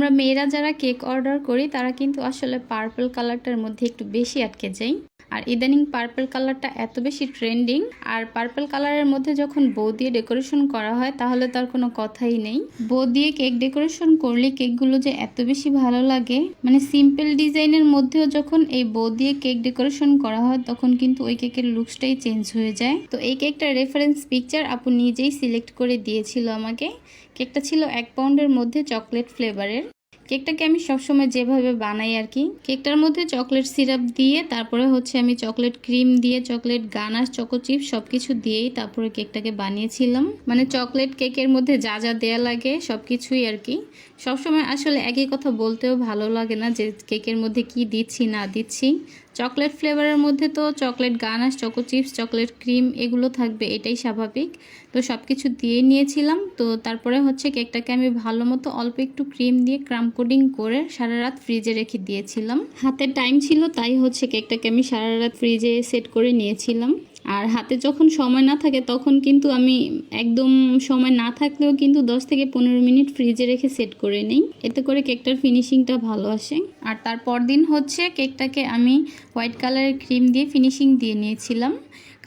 আমরা মেয়েরা যারা কেক অর্ডার করি তারা কিন্তু আসলে পার্পল কালারটার মধ্যে একটু বেশি আটকে যাই। আর ইদানিং পার্পল কালারটা এত বেশি ট্রেন্ডিং, আর পার্পল কালারের মধ্যে যখন বো দিয়ে ডেকোরেশন করা হয় তাহলে তার কোনো কথাই নেই। বো দিয়ে কেক ডেকোরেশন করলে কেকগুলো যে এত বেশি ভালো লাগে, মানে সিম্পল ডিজাইনের মধ্যেও যখন এই বো দিয়ে কেক ডেকোরেশন করা হয় তখন কিন্তু ওই কেকের লুকসটাই চেঞ্জ হয়ে যায়। তো এই কেকটার রেফারেন্স পিকচার আপু নিজেই সিলেক্ট করে দিয়েছিল আমাকে। কেকটা ছিল 1 পাউন্ডের মধ্যে চকলেট ফ্লেভারের। কেকটাকে আমি সবসময় যেভাবে বানাই আর কি, কেকটার মধ্যে চকলেট সিরাপ দিয়ে তারপরে হচ্ছে আমি চকলেট ক্রিম দিয়ে চকলেট গানাশ চকো চিপ সবকিছু দিয়েই তারপরে কেকটাকে বানিয়েছিলাম। মানে চকলেট কেকের মধ্যে যা যা দেয়া লাগে সবকিছুই আর কি। সবসময় আসলে একই কথা বলতেও ভালো লাগে না যে কেকের মধ্যে কি দিচ্ছি না দিচ্ছি। চকলেট ফ্লেভারের মধ্যে তো chocolate ganache choco chips chocolate cream এগুলো থাকবে, এটাই স্বাভাবিক। তো সব কিছু দিয়ে নিয়েছিলাম। তো তারপরে হচ্ছে কেকটাকে আমি ভালো মতো অল্প একটু ক্রিম দিয়ে ক্রাম কোডিং করে সারা রাত ফ্রিজে রেখে দিয়েছিলাম। হাতে টাইম ছিল তাই হচ্ছে কেকটাকে আমি সারা রাত ফ্রিজে সেট করে নিয়েছিলাম। আর হাতে যখন সময় না থাকে তখন কিন্তু আমি একদম সময় না থাকলেও কিন্তু 10 থেকে 15 মিনিট ফ্রিজে রেখে সেট করে নিই, এতে করে কেকটার ফিনিশিংটা ভালো আসে। আর তারপর দিন হচ্ছে কেকটাকে আমি হোয়াইট কালারের ক্রিম দিয়ে ফিনিশিং দিয়ে নিয়েছিলাম।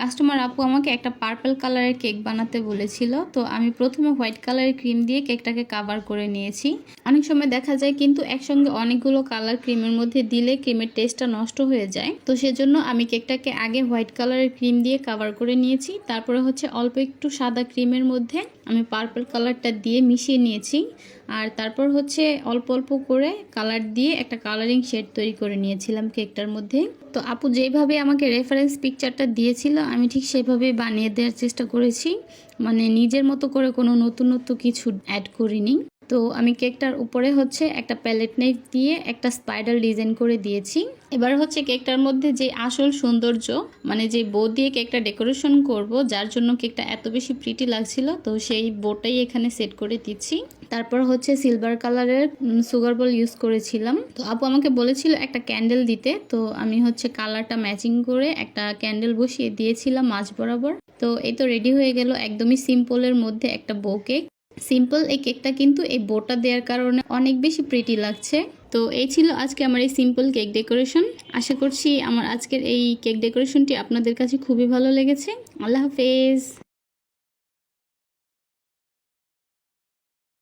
কাস্টমার আপু আমাকে একটা পার্পল কালারের কেক বানাতে বলেছিল, তো আমি প্রথমে হোয়াইট কালারের ক্রিম দিয়ে কেকটাকে কাভার করে নিয়েছি। অনেক সময় দেখা যায় কিন্তু একসঙ্গে অনেকগুলো কালার ক্রিমের মধ্যে দিলে ক্রিমের টেস্টটা নষ্ট হয়ে যায়। তো সেজন্য আমি কেকটাকে আগে হোয়াইট কালারের ক্রিম দিয়ে কাভার করে নিয়েছি, তারপরে হচ্ছে অল্প একটু সাদা ক্রিমের মধ্যে আমি পার্পল কালারটা দিয়ে মিশিয়ে নিয়েছি। আর তারপর হচ্ছে অল্প অল্প করে কালার দিয়ে একটা কালারিং শেড তৈরি করে নিয়েছিলাম কেকটার মধ্যে। তো আপু যেভাবে আমাকে রেফারেন্স পিকচারটা দিয়েছিল আমি ঠিক সেভাবেই বানিয়ে দেওয়ার চেষ্টা করেছি, মানে নিজের মতো করে কোনো নতুনত্ব কিছু অ্যাড করিনি। তো আমি কেকটার উপরে হচ্ছে একটা প্যালেট নাইফ দিয়ে একটা স্পাইডার ডিজাইন করে দিয়েছি। এবার হচ্ছে কেকটার মধ্যে যে আসল সৌন্দর্য, মানে যে বো দিয়ে কেকটা ডেকোরেশন করব, যার জন্য কেকটা এত বেশি প্রিটি লাগছিল, তো সেই বোটাই এখানে সেট করে দিচ্ছি। তারপর হচ্ছে সিলভার কালারের সুগার বল ইউজ করেছিলাম। তো আপু আমাকে বলেছিল একটা ক্যান্ডেল দিতে, তো আমি হচ্ছে কালারটা ম্যাচিং করে একটা ক্যান্ডেল বসিয়ে দিয়েছিলাম মাঝ বরাবর। তো এই তো রেডি হয়ে গেল একদমই সিম্পলের মধ্যে একটা বো কেক। সিম্পল এই কেকটা কিন্তু এই বোটা দেওয়ার কারণে অনেক বেশি প্রিটি লাগছে। তো এই ছিল আজকে আমার এই সিম্পল কেক ডেকোরেশন। আশা করছি আমার আজকের এই কেক ডেকোরেশনটি আপনাদের কাছে খুবই ভালো লেগেছে। আল্লাহ হাফেজ।